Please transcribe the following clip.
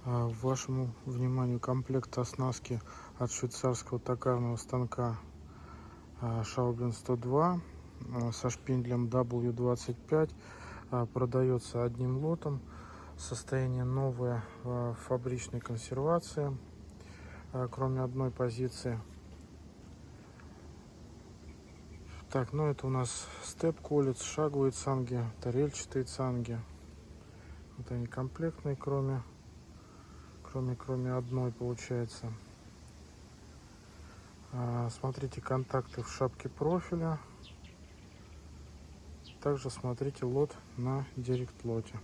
Вашему вниманию комплект оснастки от швейцарского токарного станка Шаубин 102 со шпинделем W25. Продается одним лотом. Состояние новое, фабричной консервации, кроме одной позиции. Так, ну это у нас степ-колец, шаговые цанги, тарельчатые цанги. Вот они комплектные, кроме одной, получается. Смотрите контакты в шапке профиля. Также смотрите лот на директ-лоте.